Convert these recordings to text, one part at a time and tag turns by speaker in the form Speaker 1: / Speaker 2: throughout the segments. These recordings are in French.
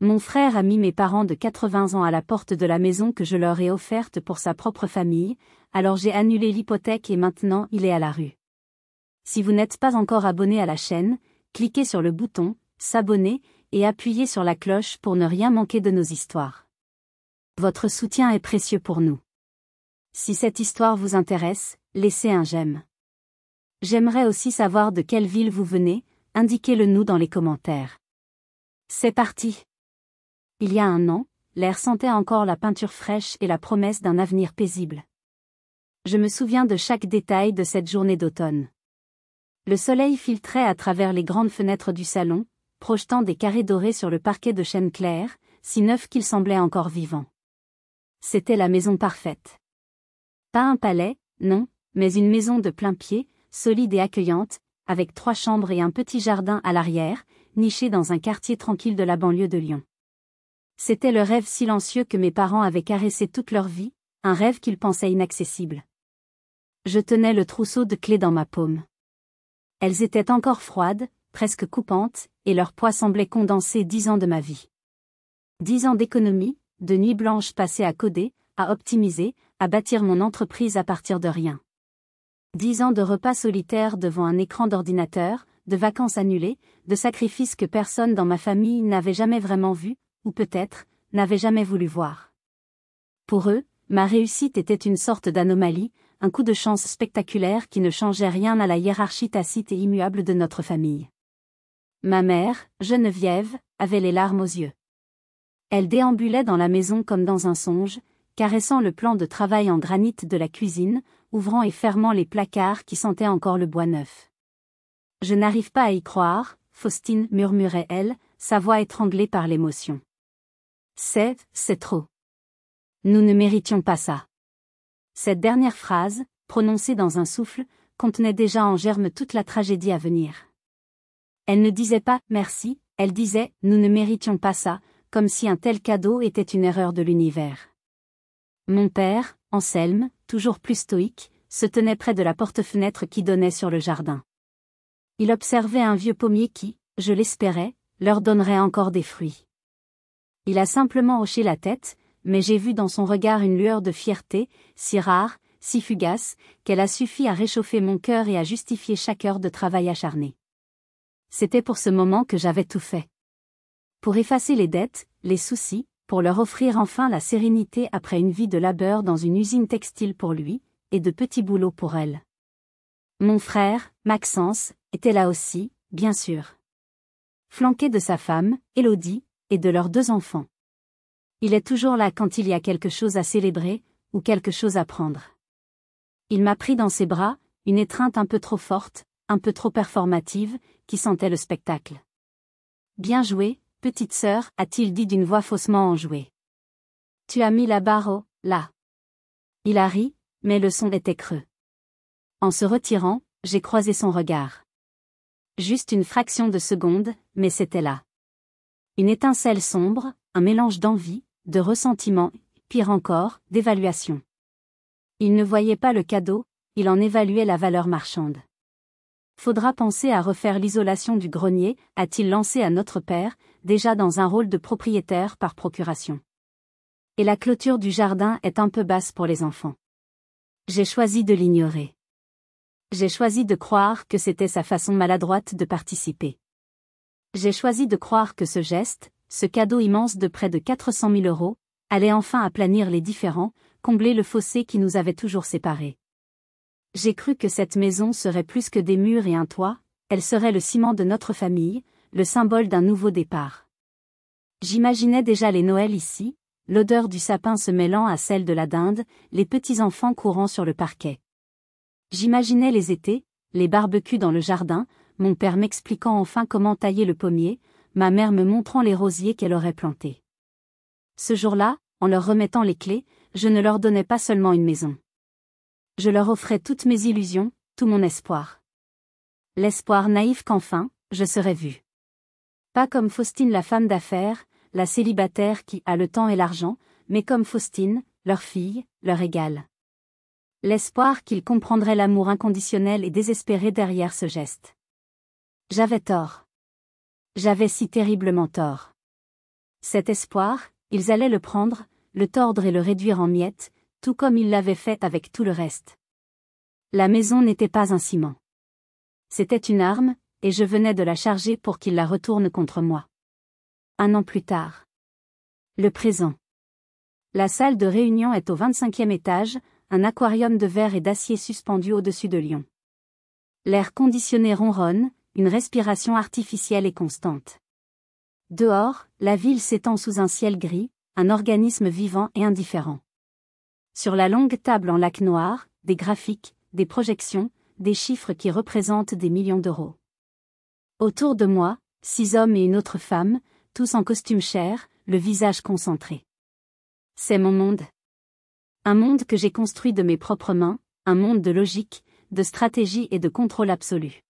Speaker 1: Mon frère a mis mes parents de 80 ans à la porte de la maison que je leur ai offerte pour sa propre famille, alors j'ai annulé l'hypothèque et maintenant il est à la rue. Si vous n'êtes pas encore abonné à la chaîne, cliquez sur le bouton « S'abonner » et appuyez sur la cloche pour ne rien manquer de nos histoires. Votre soutien est précieux pour nous. Si cette histoire vous intéresse, laissez un j'aime. J'aimerais aussi savoir de quelle ville vous venez, indiquez-le nous dans les commentaires. C'est parti! Il y a un an, l'air sentait encore la peinture fraîche et la promesse d'un avenir paisible. Je me souviens de chaque détail de cette journée d'automne. Le soleil filtrait à travers les grandes fenêtres du salon, projetant des carrés dorés sur le parquet de chêne clair, si neuf qu'il semblait encore vivant. C'était la maison parfaite. Pas un palais, non, mais une maison de plain-pied, solide et accueillante, avec 3 chambres et un petit jardin à l'arrière, niché dans un quartier tranquille de la banlieue de Lyon. C'était le rêve silencieux que mes parents avaient caressé toute leur vie, un rêve qu'ils pensaient inaccessible. Je tenais le trousseau de clés dans ma paume. Elles étaient encore froides, presque coupantes, et leur poids semblait condenser 10 ans de ma vie. 10 ans d'économie, de nuits blanches passées à coder, à optimiser, à bâtir mon entreprise à partir de rien. 10 ans de repas solitaires devant un écran d'ordinateur, de vacances annulées, de sacrifices que personne dans ma famille n'avait jamais vraiment vus, ou peut-être, n'avait jamais voulu voir. Pour eux, ma réussite était une sorte d'anomalie, un coup de chance spectaculaire qui ne changeait rien à la hiérarchie tacite et immuable de notre famille. Ma mère, Geneviève, avait les larmes aux yeux. Elle déambulait dans la maison comme dans un songe, caressant le plan de travail en granit de la cuisine, ouvrant et fermant les placards qui sentaient encore le bois neuf. « Je n'arrive pas à y croire, Faustine, murmurait-elle, sa voix étranglée par l'émotion. C'est trop. Nous ne méritions pas ça. » Cette dernière phrase, prononcée dans un souffle, contenait déjà en germe toute la tragédie à venir. Elle ne disait pas « merci », elle disait « nous ne méritions pas ça », comme si un tel cadeau était une erreur de l'univers. Mon père, Anselme, toujours plus stoïque, se tenait près de la porte-fenêtre qui donnait sur le jardin. Il observait un vieux pommier qui, je l'espérais, leur donnerait encore des fruits. Il a simplement hoché la tête, mais j'ai vu dans son regard une lueur de fierté, si rare, si fugace, qu'elle a suffi à réchauffer mon cœur et à justifier chaque heure de travail acharné. C'était pour ce moment que j'avais tout fait. Pour effacer les dettes, les soucis, pour leur offrir enfin la sérénité après une vie de labeur dans une usine textile pour lui, et de petits boulots pour elle. Mon frère, Maxence, était là aussi, bien sûr. Flanqué de sa femme, Élodie, et de leurs 2 enfants. Il est toujours là quand il y a quelque chose à célébrer, ou quelque chose à prendre. Il m'a pris dans ses bras, une étreinte un peu trop forte, un peu trop performative, qui sentait le spectacle. « Bien joué, petite sœur, a-t-il dit d'une voix faussement enjouée. Tu as mis la barre au, là. Il a ri, mais le son était creux. En se retirant, j'ai croisé son regard. Juste une fraction de seconde, mais c'était là. Une étincelle sombre, un mélange d'envie, de ressentiment, pire encore, d'évaluation. Il ne voyait pas le cadeau, il en évaluait la valeur marchande. Faudra penser à refaire l'isolation du grenier, a-t-il lancé à notre père, déjà dans un rôle de propriétaire par procuration. Et la clôture du jardin est un peu basse pour les enfants. J'ai choisi de l'ignorer. J'ai choisi de croire que c'était sa façon maladroite de participer. J'ai choisi de croire que ce geste, ce cadeau immense de près de 400 000 €, allait enfin aplanir les différends, combler le fossé qui nous avait toujours séparés. J'ai cru que cette maison serait plus que des murs et un toit, elle serait le ciment de notre famille, le symbole d'un nouveau départ. J'imaginais déjà les Noëls ici, l'odeur du sapin se mêlant à celle de la dinde, les petits-enfants courant sur le parquet. J'imaginais les étés, les barbecues dans le jardin, mon père m'expliquant enfin comment tailler le pommier, ma mère me montrant les rosiers qu'elle aurait plantés. Ce jour-là, en leur remettant les clés, je ne leur donnais pas seulement une maison. Je leur offrais toutes mes illusions, tout mon espoir. L'espoir naïf qu'enfin, je serais vue. Pas comme Faustine la femme d'affaires, la célibataire qui a le temps et l'argent, mais comme Faustine, leur fille, leur égale. L'espoir qu'ils comprendraient l'amour inconditionnel et désespéré derrière ce geste. J'avais tort. J'avais si terriblement tort. Cet espoir, ils allaient le prendre, le tordre et le réduire en miettes, tout comme ils l'avaient fait avec tout le reste. La maison n'était pas un ciment. C'était une arme, et je venais de la charger pour qu'ils la retournent contre moi. 1 an plus tard. Le présent. La salle de réunion est au 25e étage, un aquarium de verre et d'acier suspendu au-dessus de Lyon. L'air conditionné ronronne, une respiration artificielle et constante. Dehors, la ville s'étend sous un ciel gris, un organisme vivant et indifférent. Sur la longue table en laque noir, des graphiques, des projections, des chiffres qui représentent des millions d'euros. Autour de moi, 6 hommes et une autre femme, tous en costume chair, le visage concentré. C'est mon monde. Un monde que j'ai construit de mes propres mains, un monde de logique, de stratégie et de contrôle absolu.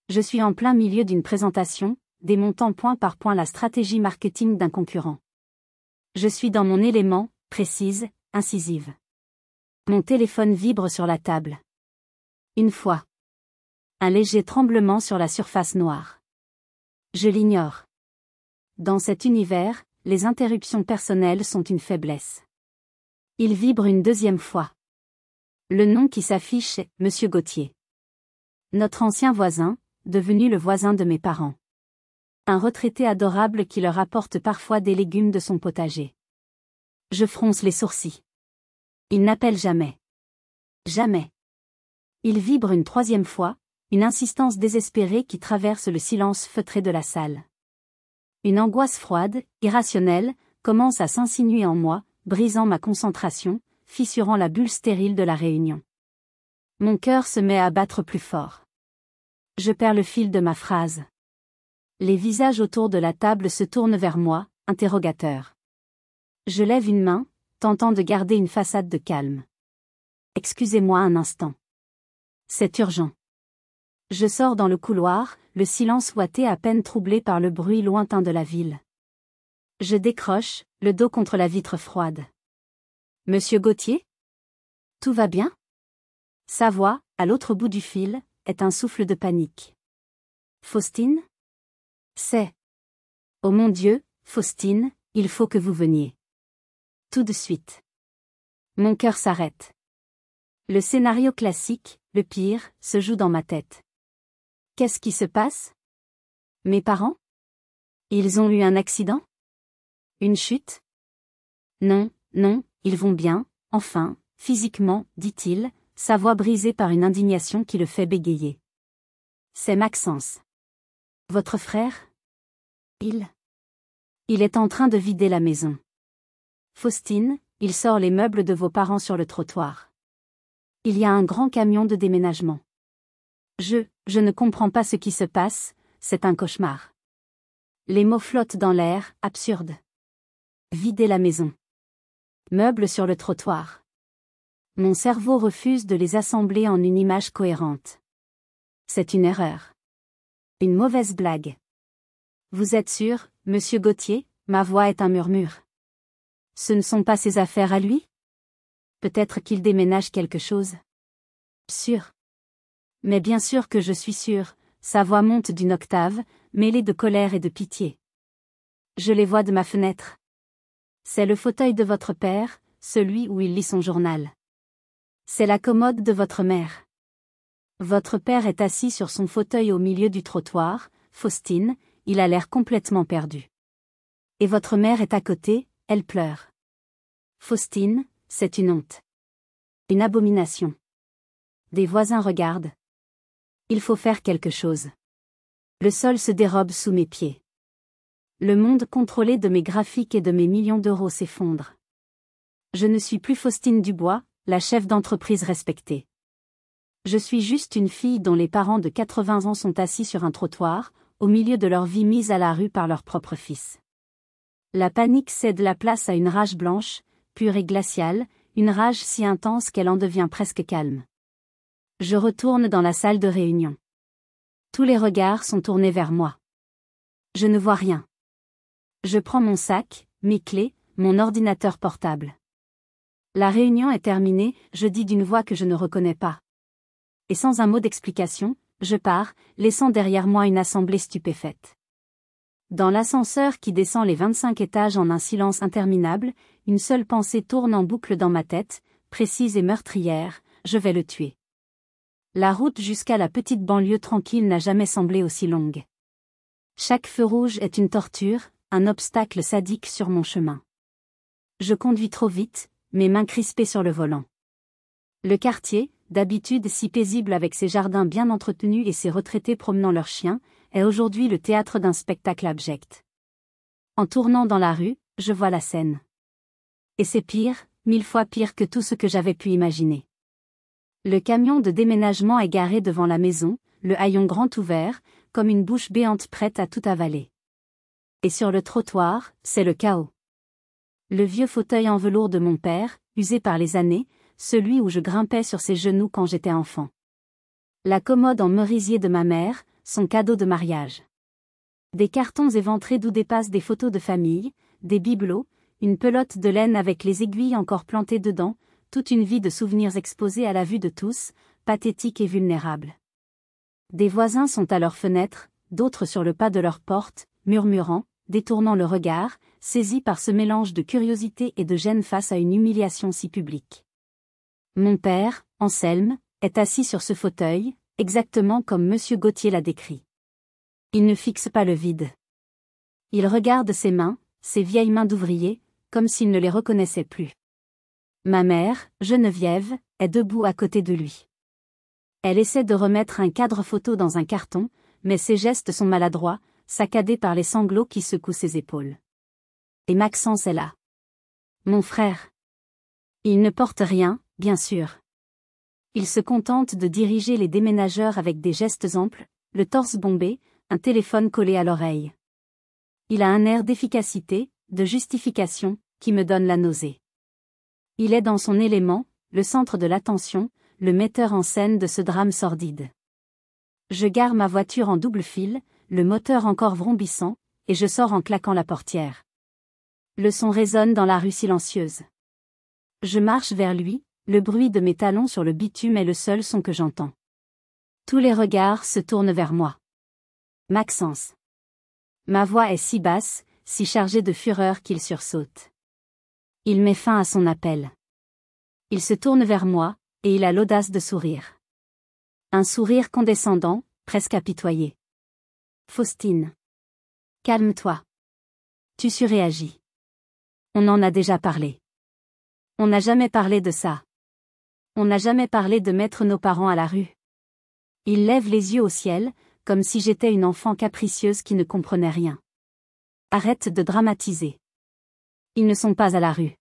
Speaker 1: Je suis en plein milieu d'une présentation, démontant point par point la stratégie marketing d'un concurrent. Je suis dans mon élément, précise, incisive. Mon téléphone vibre sur la table. Une fois. Un léger tremblement sur la surface noire. Je l'ignore. Dans cet univers, les interruptions personnelles sont une faiblesse. Il vibre une deuxième fois. Le nom qui s'affiche est Monsieur Gauthier. Notre ancien voisin, devenu le voisin de mes parents. Un retraité adorable qui leur apporte parfois des légumes de son potager. Je fronce les sourcils. Il n'appelle jamais. Jamais. Il vibre une troisième fois, une insistance désespérée qui traverse le silence feutré de la salle. Une angoisse froide, irrationnelle, commence à s'insinuer en moi, brisant ma concentration, fissurant la bulle stérile de la réunion. Mon cœur se met à battre plus fort. Je perds le fil de ma phrase. Les visages autour de la table se tournent vers moi, interrogateurs. Je lève une main, tentant de garder une façade de calme. Excusez-moi un instant. C'est urgent. Je sors dans le couloir, le silence ouaté à peine troublé par le bruit lointain de la ville. Je décroche, le dos contre la vitre froide. Monsieur Gauthier ? Tout va bien ? Sa voix, à l'autre bout du fil, est un souffle de panique. Faustine ? C'est. Oh mon Dieu, Faustine, il faut que vous veniez. Tout de suite. Mon cœur s'arrête. Le scénario classique, le pire, se joue dans ma tête. Qu'est-ce qui se passe ? Mes parents ? Ils ont eu un accident ? Une chute ? Non, non, ils vont bien, enfin, physiquement, dit-il, sa voix brisée par une indignation qui le fait bégayer. C'est Maxence. Votre frère ? Il est en train de vider la maison. Faustine, il sort les meubles de vos parents sur le trottoir. Il y a un grand camion de déménagement. Je ne comprends pas ce qui se passe, c'est un cauchemar. Les mots flottent dans l'air, absurdes. Vider la maison. Meubles sur le trottoir. Mon cerveau refuse de les assembler en une image cohérente. C'est une erreur. Une mauvaise blague. Vous êtes sûr, monsieur Gauthier, ma voix est un murmure. Ce ne sont pas ses affaires à lui ? Peut-être qu'il déménage quelque chose. Sûr. Mais bien sûr que je suis sûre, sa voix monte d'une octave, mêlée de colère et de pitié. Je les vois de ma fenêtre. C'est le fauteuil de votre père, celui où il lit son journal. C'est la commode de votre mère. Votre père est assis sur son fauteuil au milieu du trottoir, Faustine, il a l'air complètement perdu. Et votre mère est à côté, elle pleure. Faustine, c'est une honte. Une abomination. Des voisins regardent. Il faut faire quelque chose. Le sol se dérobe sous mes pieds. Le monde contrôlé de mes graphiques et de mes millions d'euros s'effondre. Je ne suis plus Faustine Dubois, la chef d'entreprise respectée. Je suis juste une fille dont les parents de 80 ans sont assis sur un trottoir, au milieu de leur vie mise à la rue par leur propre fils. La panique cède la place à une rage blanche, pure et glaciale, une rage si intense qu'elle en devient presque calme. Je retourne dans la salle de réunion. Tous les regards sont tournés vers moi. Je ne vois rien. Je prends mon sac, mes clés, mon ordinateur portable. La réunion est terminée, je dis d'une voix que je ne reconnais pas. Et sans un mot d'explication, je pars, laissant derrière moi une assemblée stupéfaite. Dans l'ascenseur qui descend les 25 étages en un silence interminable, une seule pensée tourne en boucle dans ma tête, précise et meurtrière, je vais le tuer. La route jusqu'à la petite banlieue tranquille n'a jamais semblé aussi longue. Chaque feu rouge est une torture, un obstacle sadique sur mon chemin. Je conduis trop vite, mes mains crispées sur le volant. Le quartier, d'habitude si paisible avec ses jardins bien entretenus et ses retraités promenant leurs chiens, est aujourd'hui le théâtre d'un spectacle abject. En tournant dans la rue, je vois la scène. Et c'est pire, 1000 fois pire que tout ce que j'avais pu imaginer. Le camion de déménagement est garé devant la maison, le haillon grand ouvert, comme une bouche béante prête à tout avaler. Et sur le trottoir, c'est le chaos. Le vieux fauteuil en velours de mon père, usé par les années, celui où je grimpais sur ses genoux quand j'étais enfant. La commode en merisier de ma mère, son cadeau de mariage. Des cartons éventrés d'où dépassent des photos de famille, des bibelots, une pelote de laine avec les aiguilles encore plantées dedans, toute une vie de souvenirs exposés à la vue de tous, pathétiques et vulnérables. Des voisins sont à leurs fenêtres, d'autres sur le pas de leur porte, murmurant, détournant le regard, saisis par ce mélange de curiosité et de gêne face à une humiliation si publique. Mon père, Anselme, est assis sur ce fauteuil, exactement comme Monsieur Gauthier l'a décrit. Il ne fixe pas le vide. Il regarde ses mains, ses vieilles mains d'ouvrier, comme s'il ne les reconnaissait plus. Ma mère, Geneviève, est debout à côté de lui. Elle essaie de remettre un cadre photo dans un carton, mais ses gestes sont maladroits, saccadés par les sanglots qui secouent ses épaules. Et Maxence est là. Mon frère. Il ne porte rien, bien sûr. Il se contente de diriger les déménageurs avec des gestes amples, le torse bombé, un téléphone collé à l'oreille. Il a un air d'efficacité, de justification, qui me donne la nausée. Il est dans son élément, le centre de l'attention, le metteur en scène de ce drame sordide. Je gare ma voiture en double fil, le moteur encore vrombissant, et je sors en claquant la portière. Le son résonne dans la rue silencieuse. Je marche vers lui, le bruit de mes talons sur le bitume est le seul son que j'entends. Tous les regards se tournent vers moi. Maxence. Ma voix est si basse, si chargée de fureur qu'il sursaute. Il met fin à son appel. Il se tourne vers moi, et il a l'audace de sourire. Un sourire condescendant, presque apitoyé. Faustine. Calme-toi. Tu surréagis. On en a déjà parlé. On n'a jamais parlé de ça. On n'a jamais parlé de mettre nos parents à la rue. Il lève les yeux au ciel, comme si j'étais une enfant capricieuse qui ne comprenait rien. Arrête de dramatiser. Ils ne sont pas à la rue.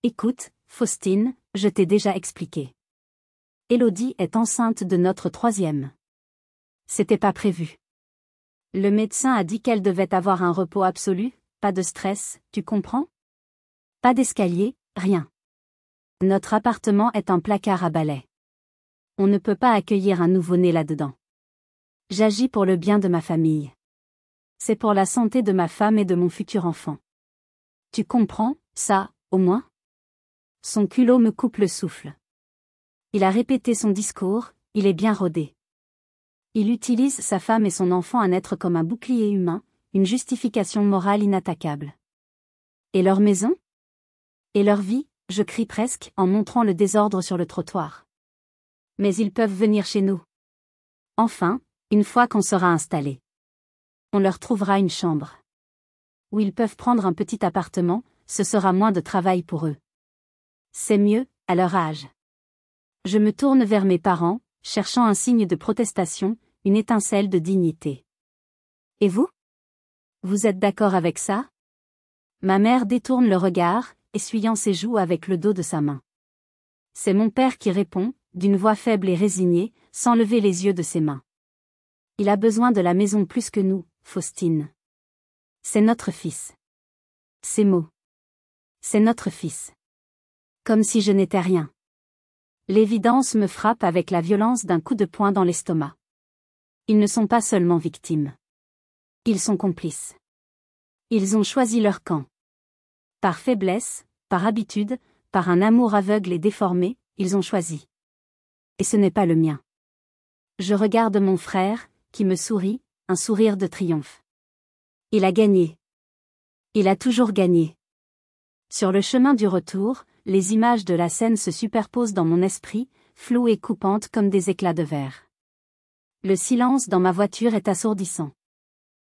Speaker 1: Écoute, Faustine, je t'ai déjà expliqué. Élodie est enceinte de notre 3e. C'était pas prévu. Le médecin a dit qu'elle devait avoir un repos absolu, pas de stress, tu comprends? Pas d'escalier, rien. Notre appartement est un placard à balai. On ne peut pas accueillir un nouveau-né là-dedans. J'agis pour le bien de ma famille. C'est pour la santé de ma femme et de mon futur enfant. Tu comprends, ça, au moins? Son culot me coupe le souffle. Il a répété son discours, il est bien rodé. Il utilise sa femme et son enfant à naître comme un bouclier humain, une justification morale inattaquable. Et leur maison? Et leur vie? Je crie presque en montrant le désordre sur le trottoir. Mais ils peuvent venir chez nous. Enfin, une fois qu'on sera installé. On leur trouvera une chambre. Où ils peuvent prendre un petit appartement, ce sera moins de travail pour eux. C'est mieux, à leur âge. Je me tourne vers mes parents, cherchant un signe de protestation, une étincelle de dignité. Et vous? Vous êtes d'accord avec ça? Ma mère détourne le regard, essuyant ses joues avec le dos de sa main. C'est mon père qui répond, d'une voix faible et résignée, sans lever les yeux de ses mains. Il a besoin de la maison plus que nous, Faustine. C'est notre fils. Ces mots. C'est notre fils. Comme si je n'étais rien. L'évidence me frappe avec la violence d'un coup de poing dans l'estomac. Ils ne sont pas seulement victimes. Ils sont complices. Ils ont choisi leur camp. Par faiblesse, par habitude, par un amour aveugle et déformé, ils ont choisi. Et ce n'est pas le mien. Je regarde mon frère, qui me sourit, un sourire de triomphe. Il a gagné. Il a toujours gagné. Sur le chemin du retour, les images de la scène se superposent dans mon esprit, floues et coupantes comme des éclats de verre. Le silence dans ma voiture est assourdissant.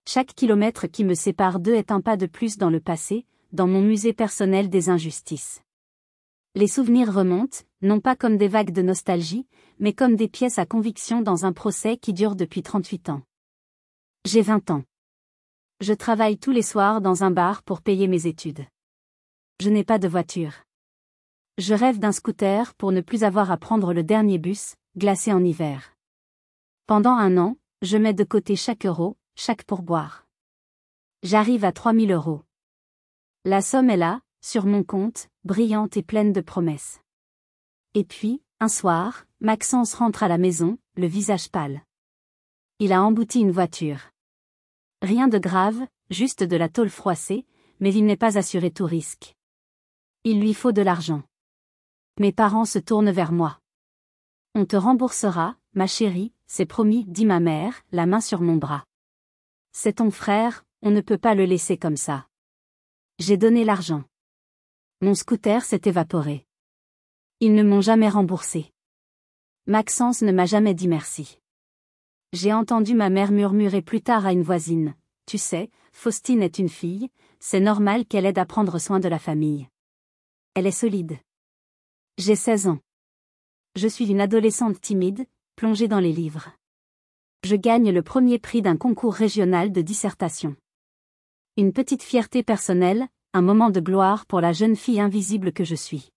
Speaker 1: Chaque kilomètre qui me sépare d'eux est un pas de plus dans le passé, dans mon musée personnel des injustices. Les souvenirs remontent, non pas comme des vagues de nostalgie, mais comme des pièces à conviction dans un procès qui dure depuis 38 ans. J'ai 20 ans. Je travaille tous les soirs dans un bar pour payer mes études. Je n'ai pas de voiture. Je rêve d'un scooter pour ne plus avoir à prendre le dernier bus, glacé en hiver. Pendant 1 an, je mets de côté chaque euro, chaque pourboire. J'arrive à 3 000 euros. La somme est là, sur mon compte, brillante et pleine de promesses. Et puis, un soir, Maxence rentre à la maison, le visage pâle. Il a embouti une voiture. Rien de grave, juste de la tôle froissée, mais il n'est pas assuré tout risque. Il lui faut de l'argent. Mes parents se tournent vers moi. On te remboursera, ma chérie, c'est promis, dit ma mère, la main sur mon bras. C'est ton frère, on ne peut pas le laisser comme ça. J'ai donné l'argent. Mon scooter s'est évaporé. Ils ne m'ont jamais remboursé. Maxence ne m'a jamais dit merci. J'ai entendu ma mère murmurer plus tard à une voisine. Tu sais, Faustine est une fille, c'est normal qu'elle aide à prendre soin de la famille. Elle est solide. J'ai 16 ans. Je suis une adolescente timide, plongée dans les livres. Je gagne le premier prix d'un concours régional de dissertation. Une petite fierté personnelle, un moment de gloire pour la jeune fille invisible que je suis.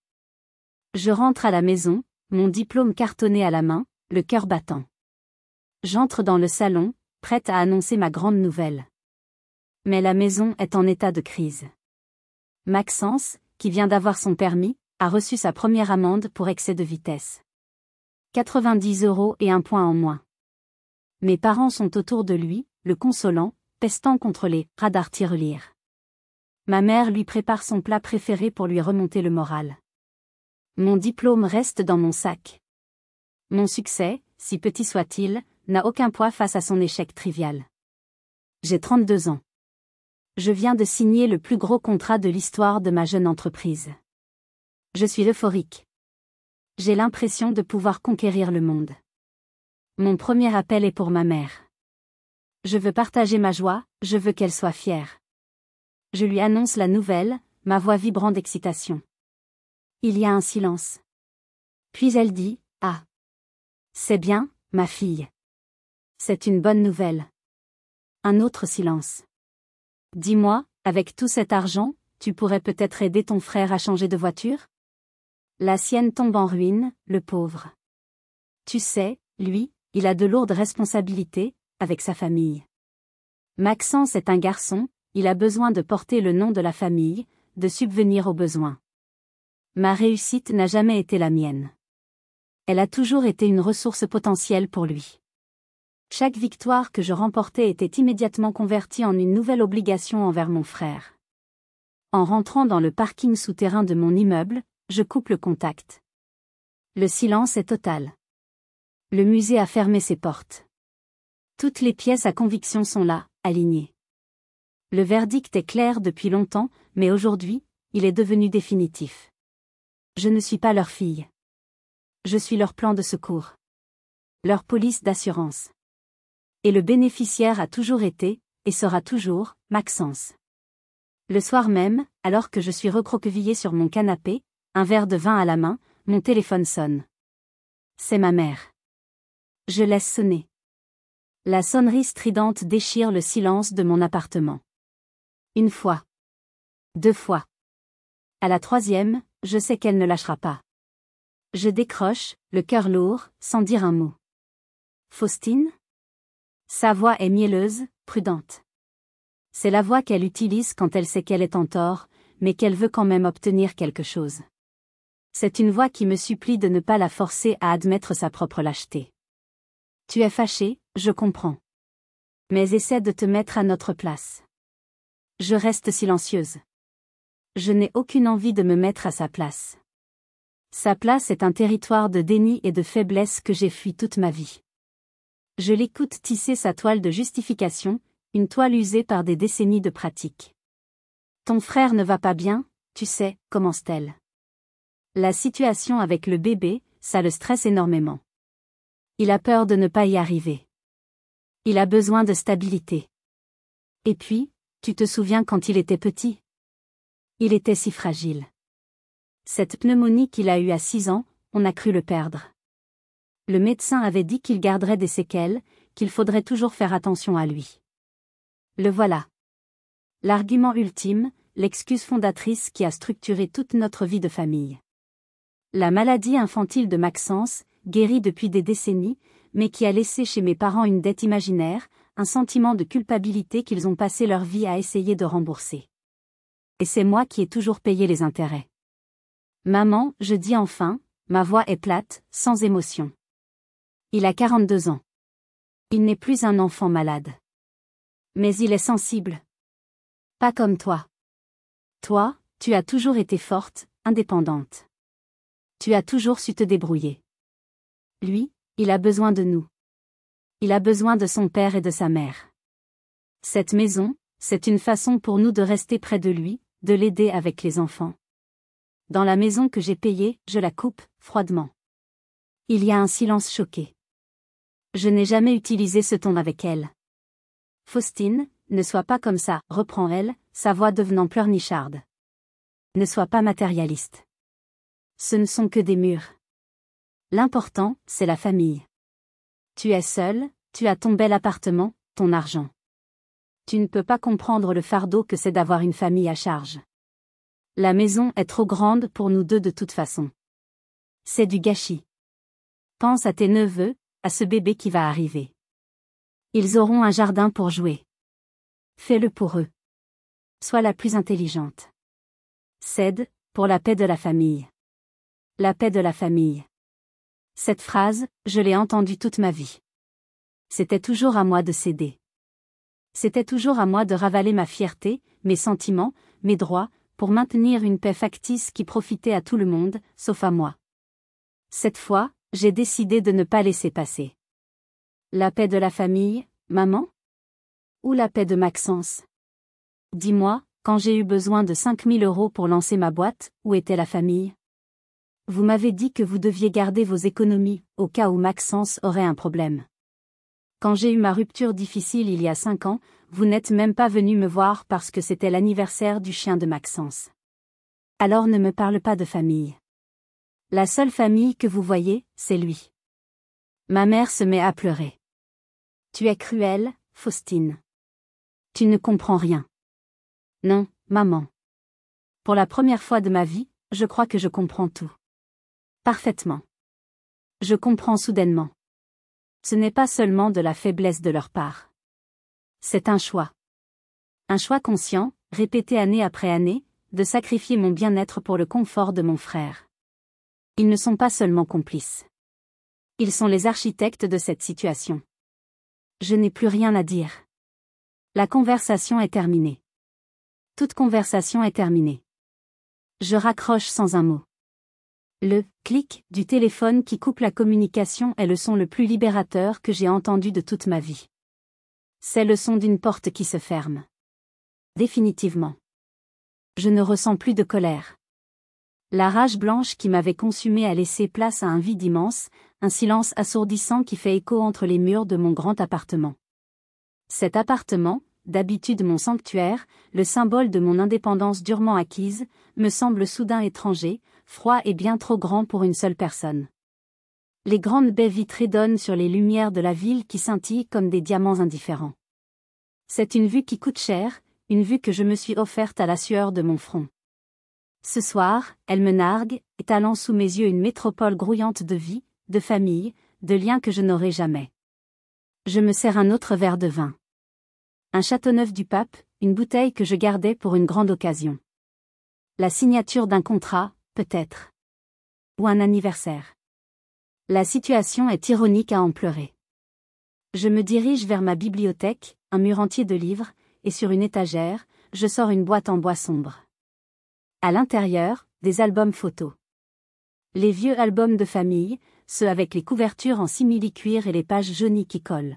Speaker 1: Je rentre à la maison, mon diplôme cartonné à la main, le cœur battant. J'entre dans le salon, prête à annoncer ma grande nouvelle. Mais la maison est en état de crise. Maxence, qui vient d'avoir son permis, a reçu sa première amende pour excès de vitesse. 90 € et 1 point en moins. Mes parents sont autour de lui, le consolant, pestant contre les radars tirelires. Ma mère lui prépare son plat préféré pour lui remonter le moral. Mon diplôme reste dans mon sac. Mon succès, si petit soit-il, n'a aucun poids face à son échec trivial. J'ai 32 ans. Je viens de signer le plus gros contrat de l'histoire de ma jeune entreprise. Je suis euphorique. J'ai l'impression de pouvoir conquérir le monde. Mon premier appel est pour ma mère. Je veux partager ma joie, je veux qu'elle soit fière. Je lui annonce la nouvelle, ma voix vibrant d'excitation. Il y a un silence. Puis elle dit, « Ah. C'est bien, ma fille. C'est une bonne nouvelle. » Un autre silence. « Dis-moi, avec tout cet argent, tu pourrais peut-être aider ton frère à changer de voiture ? » La sienne tombe en ruine, le pauvre. Tu sais, lui, il a de lourdes responsabilités, avec sa famille. Maxence est un garçon, il a besoin de porter le nom de la famille, de subvenir aux besoins. Ma réussite n'a jamais été la mienne. Elle a toujours été une ressource potentielle pour lui. Chaque victoire que je remportais était immédiatement convertie en une nouvelle obligation envers mon frère. En rentrant dans le parking souterrain de mon immeuble, je coupe le contact. Le silence est total. Le musée a fermé ses portes. Toutes les pièces à conviction sont là, alignées. Le verdict est clair depuis longtemps, mais aujourd'hui, il est devenu définitif. Je ne suis pas leur fille. Je suis leur plan de secours. Leur police d'assurance. Et le bénéficiaire a toujours été, et sera toujours, Maxence. Le soir même, alors que je suis recroquevillée sur mon canapé, un verre de vin à la main, mon téléphone sonne. C'est ma mère. Je laisse sonner. La sonnerie stridente déchire le silence de mon appartement. 1 fois. 2 fois. À la 3e, je sais qu'elle ne lâchera pas. Je décroche, le cœur lourd, sans dire un mot. Faustine ? Sa voix est mielleuse, prudente. C'est la voix qu'elle utilise quand elle sait qu'elle est en tort, mais qu'elle veut quand même obtenir quelque chose. C'est une voix qui me supplie de ne pas la forcer à admettre sa propre lâcheté. Tu es fâché, je comprends. Mais essaie de te mettre à notre place. Je reste silencieuse. Je n'ai aucune envie de me mettre à sa place. Sa place est un territoire de déni et de faiblesse que j'ai fui toute ma vie. Je l'écoute tisser sa toile de justification, une toile usée par des décennies de pratique. Ton frère ne va pas bien, tu sais, commence-t-elle. La situation avec le bébé, ça le stresse énormément. Il a peur de ne pas y arriver. Il a besoin de stabilité. Et puis, tu te souviens quand il était petit? Il était si fragile. Cette pneumonie qu'il a eue à 6 ans, on a cru le perdre. Le médecin avait dit qu'il garderait des séquelles, qu'il faudrait toujours faire attention à lui. Le voilà. L'argument ultime, l'excuse fondatrice qui a structuré toute notre vie de famille. La maladie infantile de Maxence, guérie depuis des décennies, mais qui a laissé chez mes parents une dette imaginaire, un sentiment de culpabilité qu'ils ont passé leur vie à essayer de rembourser. Et c'est moi qui ai toujours payé les intérêts. Maman, je dis enfin, ma voix est plate, sans émotion. Il a 42 ans. Il n'est plus un enfant malade. Mais il est sensible. Pas comme toi. Toi, tu as toujours été forte, indépendante. Tu as toujours su te débrouiller. Lui, il a besoin de nous. Il a besoin de son père et de sa mère. Cette maison, c'est une façon pour nous de rester près de lui, de l'aider avec les enfants. Dans la maison que j'ai payée, je la coupe, froidement. Il y a un silence choqué. Je n'ai jamais utilisé ce ton avec elle. Faustine, ne sois pas comme ça, reprend-elle, sa voix devenant pleurnicharde. Ne sois pas matérialiste. Ce ne sont que des murs. L'important, c'est la famille. Tu es seul, tu as ton bel appartement, ton argent. Tu ne peux pas comprendre le fardeau que c'est d'avoir une famille à charge. La maison est trop grande pour nous deux de toute façon. C'est du gâchis. Pense à tes neveux, à ce bébé qui va arriver. Ils auront un jardin pour jouer. Fais-le pour eux. Sois la plus intelligente. Cède, pour la paix de la famille. La paix de la famille. Cette phrase, je l'ai entendue toute ma vie. C'était toujours à moi de céder. C'était toujours à moi de ravaler ma fierté, mes sentiments, mes droits, pour maintenir une paix factice qui profitait à tout le monde, sauf à moi. Cette fois, j'ai décidé de ne pas laisser passer. La paix de la famille, maman? Ou la paix de Maxence? Dis-moi, quand j'ai eu besoin de 5 000 € pour lancer ma boîte, où était la famille? Vous m'avez dit que vous deviez garder vos économies, au cas où Maxence aurait un problème. Quand j'ai eu ma rupture difficile il y a 5 ans, vous n'êtes même pas venu me voir parce que c'était l'anniversaire du chien de Maxence. Alors ne me parle pas de famille. La seule famille que vous voyez, c'est lui. Ma mère se met à pleurer. Tu es cruelle, Faustine. Tu ne comprends rien. Non, maman. Pour la première fois de ma vie, je crois que je comprends tout. Parfaitement. Je comprends soudainement. Ce n'est pas seulement de la faiblesse de leur part. C'est un choix. Un choix conscient, répété année après année, de sacrifier mon bien-être pour le confort de mon frère. Ils ne sont pas seulement complices. Ils sont les architectes de cette situation. Je n'ai plus rien à dire. La conversation est terminée. Toute conversation est terminée. Je raccroche sans un mot. Le « clic » du téléphone qui coupe la communication est le son le plus libérateur que j'ai entendu de toute ma vie. C'est le son d'une porte qui se ferme. Définitivement. Je ne ressens plus de colère. La rage blanche qui m'avait consumé a laissé place à un vide immense, un silence assourdissant qui fait écho entre les murs de mon grand appartement. Cet appartement, d'habitude mon sanctuaire, le symbole de mon indépendance durement acquise, me semble soudain étranger, froid et bien trop grand pour une seule personne. Les grandes baies vitrées donnent sur les lumières de la ville qui scintillent comme des diamants indifférents. C'est une vue qui coûte cher, une vue que je me suis offerte à la sueur de mon front. Ce soir, elle me nargue, étalant sous mes yeux une métropole grouillante de vie, de famille, de liens que je n'aurai jamais. Je me sers un autre verre de vin. Un Châteauneuf du Pape, une bouteille que je gardais pour une grande occasion. La signature d'un contrat, peut-être. Ou un anniversaire. La situation est ironique à en pleurer. Je me dirige vers ma bibliothèque, un mur entier de livres, et sur une étagère, je sors une boîte en bois sombre. À l'intérieur, des albums photos. Les vieux albums de famille, ceux avec les couvertures en simili-cuir et les pages jaunies qui collent.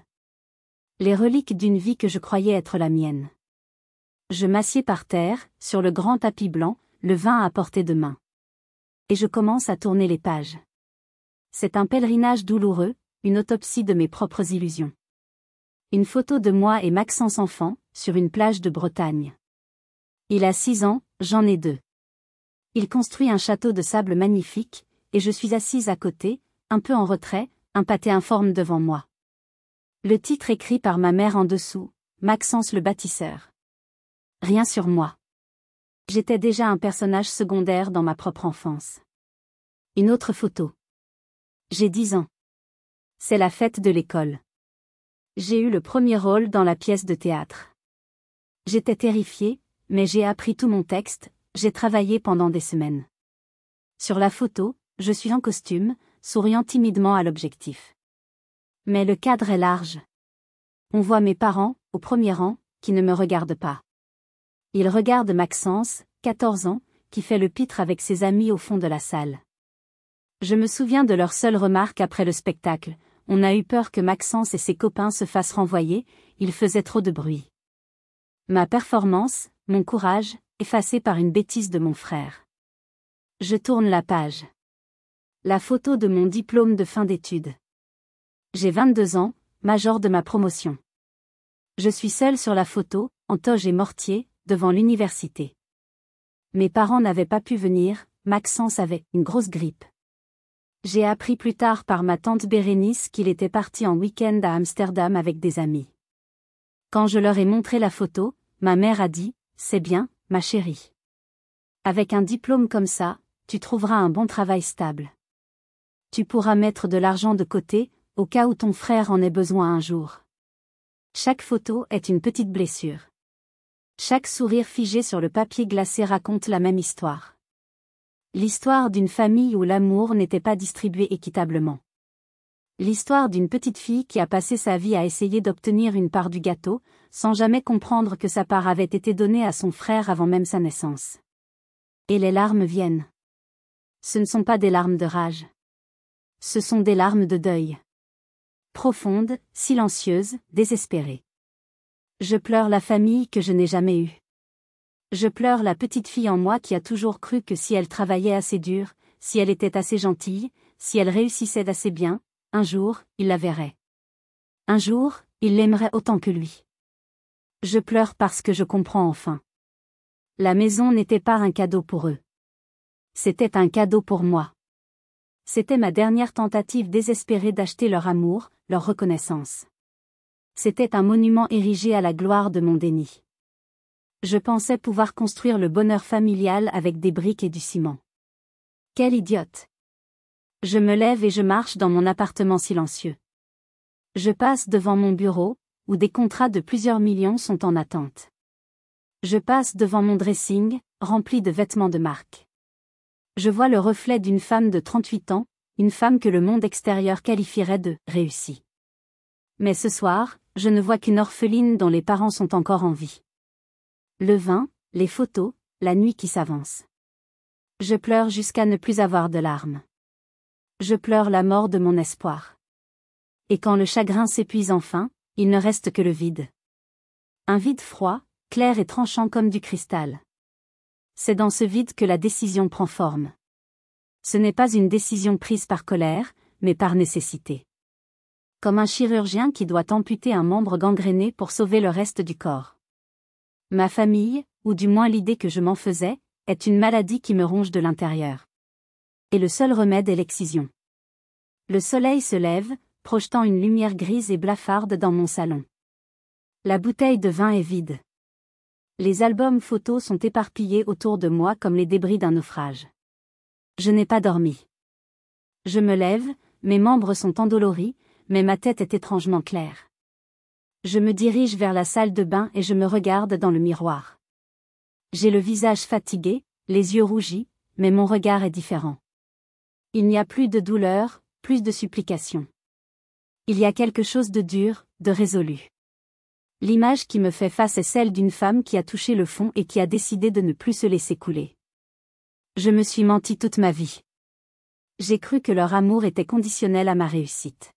Speaker 1: Les reliques d'une vie que je croyais être la mienne. Je m'assieds par terre, sur le grand tapis blanc, le vin à portée de main. Et je commence à tourner les pages. C'est un pèlerinage douloureux, une autopsie de mes propres illusions. Une photo de moi et Maxence enfant, sur une plage de Bretagne. Il a 6 ans, j'en ai 2. Il construit un château de sable magnifique, et je suis assise à côté, un peu en retrait, un pâté informe devant moi. Le titre écrit par ma mère en dessous, Maxence le bâtisseur. Rien sur moi. J'étais déjà un personnage secondaire dans ma propre enfance. Une autre photo. J'ai 10 ans. C'est la fête de l'école. J'ai eu le premier rôle dans la pièce de théâtre. J'étais terrifiée, mais j'ai appris tout mon texte, j'ai travaillé pendant des semaines. Sur la photo, je suis en costume, souriant timidement à l'objectif. Mais le cadre est large. On voit mes parents, au premier rang, qui ne me regardent pas. Ils regardent Maxence, 14 ans, qui fait le pitre avec ses amis au fond de la salle. Je me souviens de leur seule remarque après le spectacle. On a eu peur que Maxence et ses copains se fassent renvoyer, il faisait trop de bruit. Ma performance, mon courage, effacé par une bêtise de mon frère. Je tourne la page. La photo de mon diplôme de fin d'études. J'ai 22 ans, major de ma promotion. Je suis seule sur la photo, en toge et mortier, devant l'université. Mes parents n'avaient pas pu venir, Maxence avait une grosse grippe. J'ai appris plus tard par ma tante Bérénice qu'il était parti en week-end à Amsterdam avec des amis. Quand je leur ai montré la photo, ma mère a dit « C'est bien, ma chérie. Avec un diplôme comme ça, tu trouveras un bon travail stable. Tu pourras mettre de l'argent de côté, au cas où ton frère en ait besoin un jour. » Chaque photo est une petite blessure. Chaque sourire figé sur le papier glacé raconte la même histoire. L'histoire d'une famille où l'amour n'était pas distribué équitablement. L'histoire d'une petite fille qui a passé sa vie à essayer d'obtenir une part du gâteau, sans jamais comprendre que sa part avait été donnée à son frère avant même sa naissance. Et les larmes viennent. Ce ne sont pas des larmes de rage. Ce sont des larmes de deuil. Profondes, silencieuses, désespérées. Je pleure la famille que je n'ai jamais eue. Je pleure la petite fille en moi qui a toujours cru que si elle travaillait assez dur, si elle était assez gentille, si elle réussissait assez bien, un jour, il la verrait. Un jour, il l'aimerait autant que lui. Je pleure parce que je comprends enfin. La maison n'était pas un cadeau pour eux. C'était un cadeau pour moi. C'était ma dernière tentative désespérée d'acheter leur amour, leur reconnaissance. C'était un monument érigé à la gloire de mon déni. Je pensais pouvoir construire le bonheur familial avec des briques et du ciment. Quelle idiote! Je me lève et je marche dans mon appartement silencieux. Je passe devant mon bureau, où des contrats de plusieurs millions sont en attente. Je passe devant mon dressing, rempli de vêtements de marque. Je vois le reflet d'une femme de 38 ans, une femme que le monde extérieur qualifierait de « réussie ». Mais ce soir, je ne vois qu'une orpheline dont les parents sont encore en vie. Le vin, les photos, la nuit qui s'avance. Je pleure jusqu'à ne plus avoir de larmes. Je pleure la mort de mon espoir. Et quand le chagrin s'épuise enfin, il ne reste que le vide. Un vide froid, clair et tranchant comme du cristal. C'est dans ce vide que la décision prend forme. Ce n'est pas une décision prise par colère, mais par nécessité. Comme un chirurgien qui doit amputer un membre gangréné pour sauver le reste du corps. Ma famille, ou du moins l'idée que je m'en faisais, est une maladie qui me ronge de l'intérieur. Et le seul remède est l'excision. Le soleil se lève, projetant une lumière grise et blafarde dans mon salon. La bouteille de vin est vide. Les albums photos sont éparpillés autour de moi comme les débris d'un naufrage. Je n'ai pas dormi. Je me lève, mes membres sont endoloris, mais ma tête est étrangement claire. Je me dirige vers la salle de bain et je me regarde dans le miroir. J'ai le visage fatigué, les yeux rougis, mais mon regard est différent. Il n'y a plus de douleur, plus de supplication. Il y a quelque chose de dur, de résolu. L'image qui me fait face est celle d'une femme qui a touché le fond et qui a décidé de ne plus se laisser couler. Je me suis menti toute ma vie. J'ai cru que leur amour était conditionnel à ma réussite.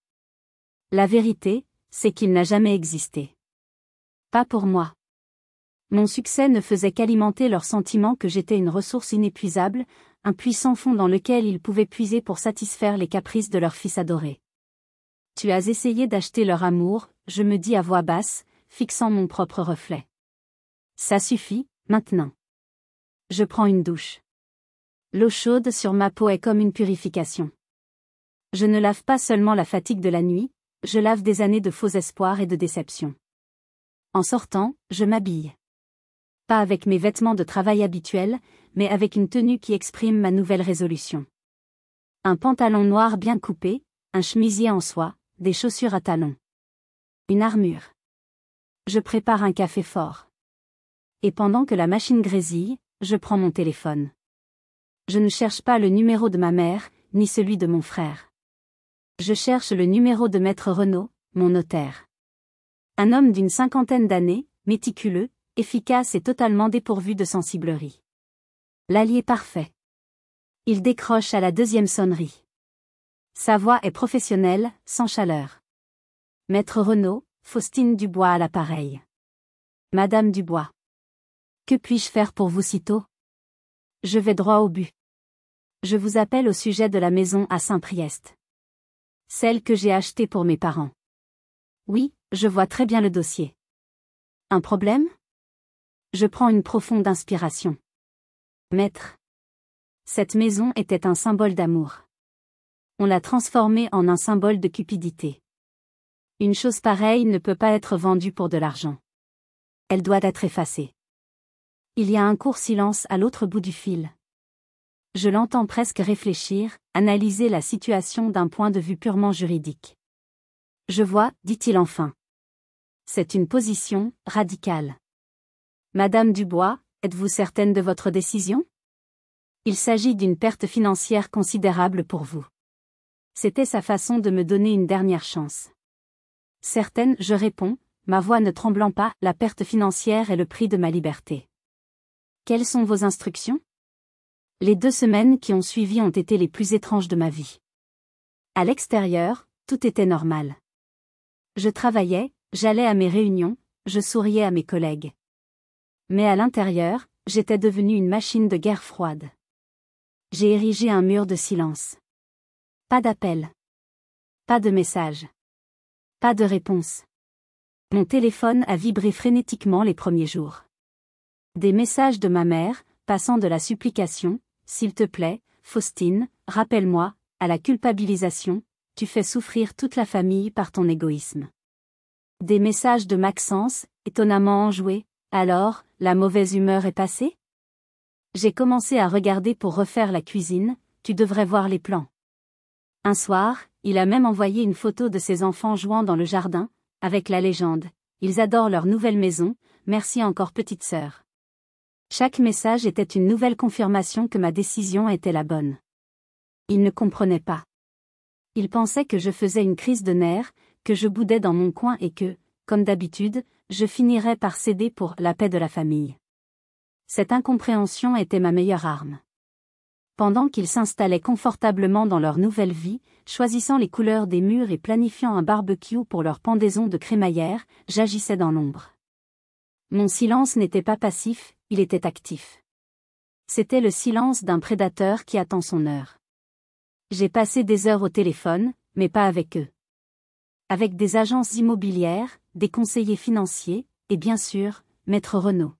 Speaker 1: La vérité, c'est qu'il n'a jamais existé. Pas pour moi. Mon succès ne faisait qu'alimenter leur sentiment que j'étais une ressource inépuisable, un puissant fond dans lequel ils pouvaient puiser pour satisfaire les caprices de leur fils adoré. Tu as essayé d'acheter leur amour, je me dis à voix basse, fixant mon propre reflet. Ça suffit, maintenant. Je prends une douche. L'eau chaude sur ma peau est comme une purification. Je ne lave pas seulement la fatigue de la nuit, je lave des années de faux espoirs et de déceptions. En sortant, je m'habille. Pas avec mes vêtements de travail habituels, mais avec une tenue qui exprime ma nouvelle résolution. Un pantalon noir bien coupé, un chemisier en soie, des chaussures à talons. Une armure. Je prépare un café fort. Et pendant que la machine grésille, je prends mon téléphone. Je ne cherche pas le numéro de ma mère, ni celui de mon frère. Je cherche le numéro de Maître Renaud, mon notaire. Un homme d'une 50aine d'années, méticuleux, efficace et totalement dépourvu de sensiblerie. L'allié parfait. Il décroche à la 2e sonnerie. Sa voix est professionnelle, sans chaleur. Maître Renaud, Faustine Dubois à l'appareil. Madame Dubois. Que puis-je faire pour vous si tôt? Je vais droit au but. Je vous appelle au sujet de la maison à Saint-Priest. Celle que j'ai achetée pour mes parents. Oui, je vois très bien le dossier. Un problème? Je prends une profonde inspiration. Maître. Cette maison était un symbole d'amour. On l'a transformée en un symbole de cupidité. Une chose pareille ne peut pas être vendue pour de l'argent. Elle doit être effacée. Il y a un court silence à l'autre bout du fil. Je l'entends presque réfléchir, analyser la situation d'un point de vue purement juridique. Je vois, dit-il enfin. C'est une position radicale. Madame Dubois, êtes-vous certaine de votre décision? Il s'agit d'une perte financière considérable pour vous. C'était sa façon de me donner une dernière chance. Certaine, je réponds, ma voix ne tremblant pas, la perte financière est le prix de ma liberté. Quelles sont vos instructions? Les 2 semaines qui ont suivi ont été les plus étranges de ma vie. À l'extérieur, tout était normal. Je travaillais, j'allais à mes réunions, je souriais à mes collègues. Mais à l'intérieur, j'étais devenue une machine de guerre froide. J'ai érigé un mur de silence. Pas d'appel. Pas de message. Pas de réponse. Mon téléphone a vibré frénétiquement les premiers jours. Des messages de ma mère, passant de la supplication, « S'il te plaît, Faustine, rappelle-moi », à la culpabilisation, « Tu fais souffrir toute la famille par ton égoïsme ». Des messages de Maxence, étonnamment enjoués, « Alors, la mauvaise humeur est passée ?» J'ai commencé à regarder pour refaire la cuisine, « Tu devrais voir les plans ». Un soir, il a même envoyé une photo de ses enfants jouant dans le jardin, avec la légende « Ils adorent leur nouvelle maison, merci encore petite sœur ». Chaque message était une nouvelle confirmation que ma décision était la bonne. Il ne comprenait pas. Il pensait que je faisais une crise de nerfs, que je boudais dans mon coin et que, comme d'habitude, je finirais par céder pour la paix de la famille. Cette incompréhension était ma meilleure arme. Pendant qu'ils s'installaient confortablement dans leur nouvelle vie, choisissant les couleurs des murs et planifiant un barbecue pour leur pendaison de crémaillère, j'agissais dans l'ombre. Mon silence n'était pas passif, il était actif. C'était le silence d'un prédateur qui attend son heure. J'ai passé des heures au téléphone, mais pas avec eux. Avec des agences immobilières, des conseillers financiers, et bien sûr, Maître Renaud.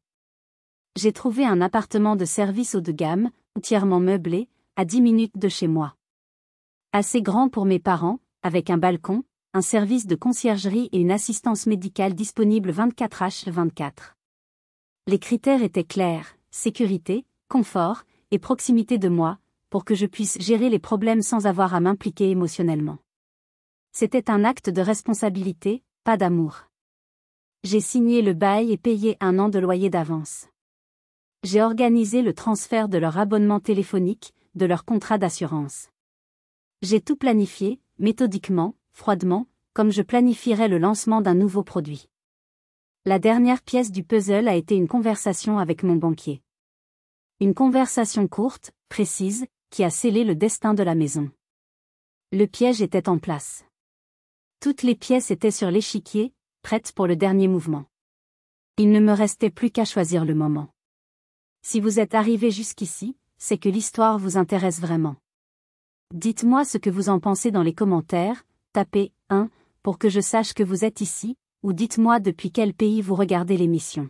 Speaker 1: J'ai trouvé un appartement de service haut de gamme, entièrement meublé, à 10 minutes de chez moi. Assez grand pour mes parents, avec un balcon, un service de conciergerie et une assistance médicale disponible 24h24. Les critères étaient clairs, sécurité, confort, et proximité de moi, pour que je puisse gérer les problèmes sans avoir à m'impliquer émotionnellement. C'était un acte de responsabilité, pas d'amour. J'ai signé le bail et payé 1 an de loyer d'avance. J'ai organisé le transfert de leur abonnement téléphonique, de leur contrat d'assurance. J'ai tout planifié, méthodiquement, froidement, comme je planifierais le lancement d'un nouveau produit. La dernière pièce du puzzle a été une conversation avec mon banquier. Une conversation courte, précise, qui a scellé le destin de la maison. Le piège était en place. Toutes les pièces étaient sur l'échiquier, prêtes pour le dernier mouvement. Il ne me restait plus qu'à choisir le moment. Si vous êtes arrivé jusqu'ici, c'est que l'histoire vous intéresse vraiment. Dites-moi ce que vous en pensez dans les commentaires, tapez 1 pour que je sache que vous êtes ici, ou dites-moi depuis quel pays vous regardez l'émission.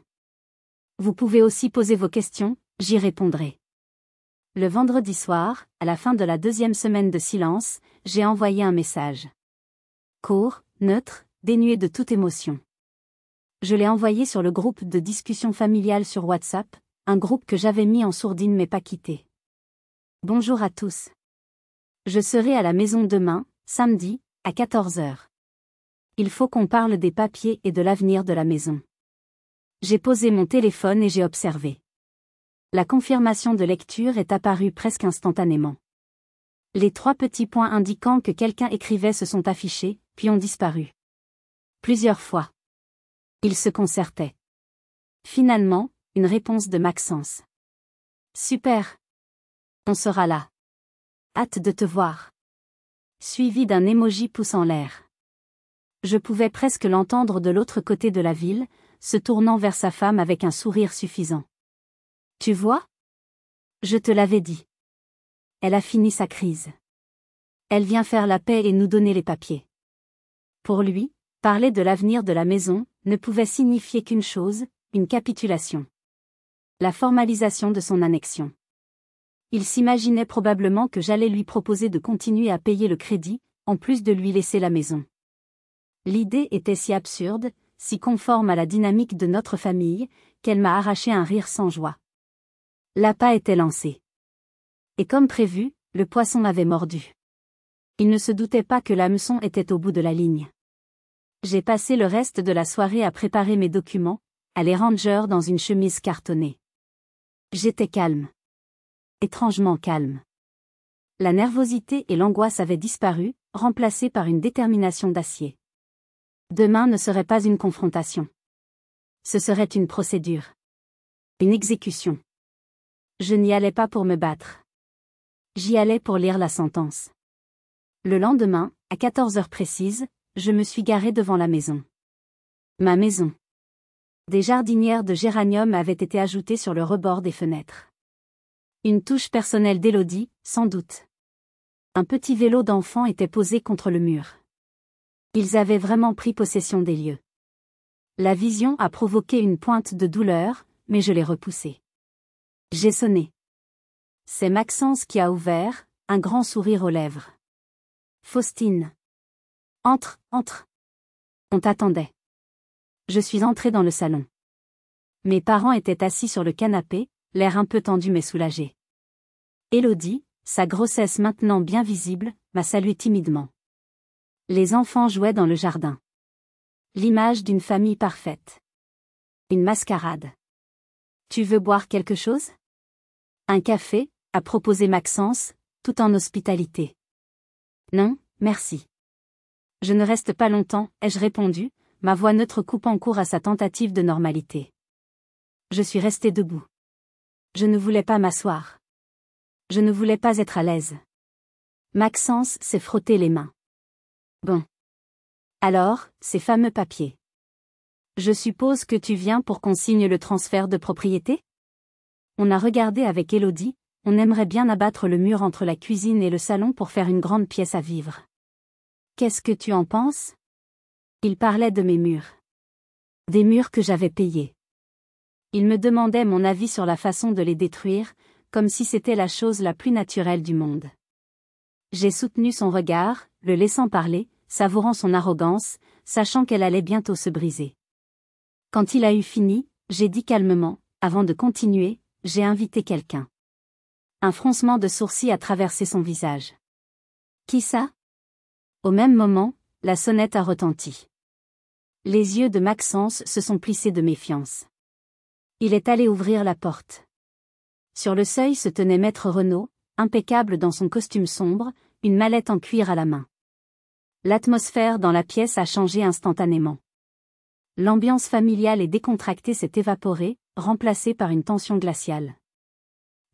Speaker 1: Vous pouvez aussi poser vos questions, j'y répondrai. Le vendredi soir, à la fin de la 2e semaine de silence, j'ai envoyé un message. Court, neutre, dénué de toute émotion. Je l'ai envoyé sur le groupe de discussion familiale sur WhatsApp, un groupe que j'avais mis en sourdine mais pas quitté. Bonjour à tous. Je serai à la maison demain, samedi, à 14h. Il faut qu'on parle des papiers et de l'avenir de la maison. J'ai posé mon téléphone et j'ai observé. La confirmation de lecture est apparue presque instantanément. Les 3 petits points indiquant que quelqu'un écrivait se sont affichés, puis ont disparu. Plusieurs fois. Ils se concertaient. Finalement, une réponse de Maxence. Super. On sera là. Hâte de te voir. Suivi d'un emoji pouce en l'air. Je pouvais presque l'entendre de l'autre côté de la ville, se tournant vers sa femme avec un sourire suffisant. Tu vois ? Je te l'avais dit. Elle a fini sa crise. Elle vient faire la paix et nous donner les papiers. Pour lui, parler de l'avenir de la maison ne pouvait signifier qu'une chose, une capitulation. La formalisation de son annexion. Il s'imaginait probablement que j'allais lui proposer de continuer à payer le crédit, en plus de lui laisser la maison. L'idée était si absurde, si conforme à la dynamique de notre famille, qu'elle m'a arraché un rire sans joie. L'appât était lancé. Et comme prévu, le poisson m'avait mordu. Il ne se doutait pas que l'hameçon était au bout de la ligne. J'ai passé le reste de la soirée à préparer mes documents, à les ranger dans une chemise cartonnée. J'étais calme. Étrangement calme. La nervosité et l'angoisse avaient disparu, remplacées par une détermination d'acier. Demain ne serait pas une confrontation. Ce serait une procédure. Une exécution. Je n'y allais pas pour me battre. J'y allais pour lire la sentence. Le lendemain, à 14h précises, je me suis garée devant la maison. Ma maison. Des jardinières de géranium avaient été ajoutées sur le rebord des fenêtres. Une touche personnelle d'Élodie, sans doute. Un petit vélo d'enfant était posé contre le mur. Ils avaient vraiment pris possession des lieux. La vision a provoqué une pointe de douleur, mais je l'ai repoussée. J'ai sonné. C'est Maxence qui a ouvert, un grand sourire aux lèvres. Faustine. Entre, entre. On t'attendait. Je suis entrée dans le salon. Mes parents étaient assis sur le canapé, l'air un peu tendu mais soulagé. Élodie, sa grossesse maintenant bien visible, m'a salué timidement. Les enfants jouaient dans le jardin. L'image d'une famille parfaite. Une mascarade. Tu veux boire quelque chose ? Un café, a proposé Maxence, tout en hospitalité. Non, merci. Je ne reste pas longtemps, ai-je répondu, ma voix neutre coupant court à sa tentative de normalité. Je suis restée debout. Je ne voulais pas m'asseoir. Je ne voulais pas être à l'aise. Maxence s'est frotté les mains. Bon. Alors, ces fameux papiers. Je suppose que tu viens pour qu'on signe le transfert de propriété ? On a regardé avec Élodie, on aimerait bien abattre le mur entre la cuisine et le salon pour faire une grande pièce à vivre. Qu'est-ce que tu en penses ? Il parlait de mes murs. Des murs que j'avais payés. Il me demandait mon avis sur la façon de les détruire, comme si c'était la chose la plus naturelle du monde. J'ai soutenu son regard, le laissant parler, savourant son arrogance, sachant qu'elle allait bientôt se briser. Quand il a eu fini, j'ai dit calmement, avant de continuer, j'ai invité quelqu'un. Un froncement de sourcils a traversé son visage. Qui ça ? Au même moment, la sonnette a retenti. Les yeux de Maxence se sont plissés de méfiance. Il est allé ouvrir la porte. Sur le seuil se tenait Maître Renaud, impeccable dans son costume sombre, une mallette en cuir à la main. L'atmosphère dans la pièce a changé instantanément. L'ambiance familiale et décontractée s'est évaporée, remplacée par une tension glaciale.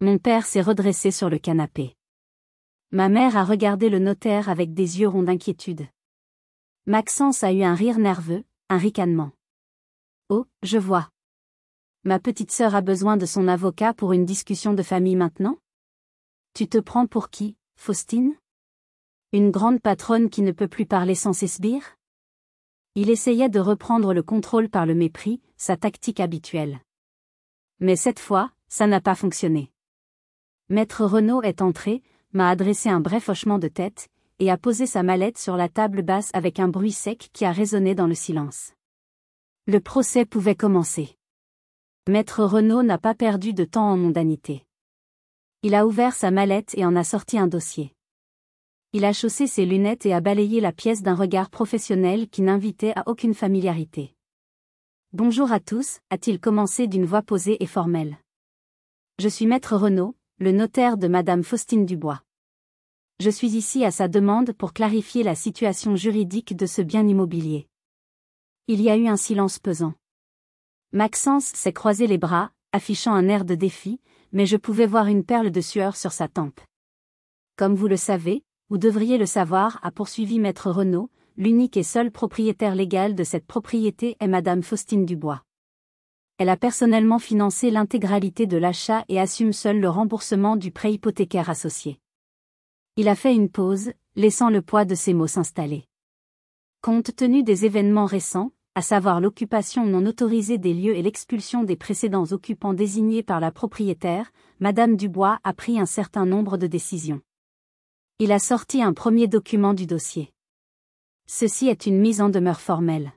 Speaker 1: Mon père s'est redressé sur le canapé. Ma mère a regardé le notaire avec des yeux ronds d'inquiétude. Maxence a eu un rire nerveux, un ricanement. Oh, je vois. Ma petite sœur a besoin de son avocat pour une discussion de famille maintenant? Tu te prends pour qui, Faustine? Une grande patronne qui ne peut plus parler sans ses sbires? Il essayait de reprendre le contrôle par le mépris, sa tactique habituelle. Mais cette fois, ça n'a pas fonctionné. Maître Renaud est entré, m'a adressé un bref hochement de tête, et a posé sa mallette sur la table basse avec un bruit sec qui a résonné dans le silence. Le procès pouvait commencer. Maître Renaud n'a pas perdu de temps en mondanité. Il a ouvert sa mallette et en a sorti un dossier. Il a chaussé ses lunettes et a balayé la pièce d'un regard professionnel qui n'invitait à aucune familiarité. Bonjour à tous, a-t-il commencé d'une voix posée et formelle. Je suis Maître Renaud, le notaire de Madame Faustine Dubois. Je suis ici à sa demande pour clarifier la situation juridique de ce bien immobilier. Il y a eu un silence pesant. Maxence s'est croisé les bras, affichant un air de défi, mais je pouvais voir une perle de sueur sur sa tempe. Comme vous le savez, vous devriez le savoir, a poursuivi Maître Renaud, l'unique et seul propriétaire légal de cette propriété est Madame Faustine Dubois. Elle a personnellement financé l'intégralité de l'achat et assume seule le remboursement du prêt hypothécaire associé. Il a fait une pause, laissant le poids de ses mots s'installer. Compte tenu des événements récents, à savoir l'occupation non autorisée des lieux et l'expulsion des précédents occupants désignés par la propriétaire, Madame Dubois a pris un certain nombre de décisions. Il a sorti un premier document du dossier. Ceci est une mise en demeure formelle.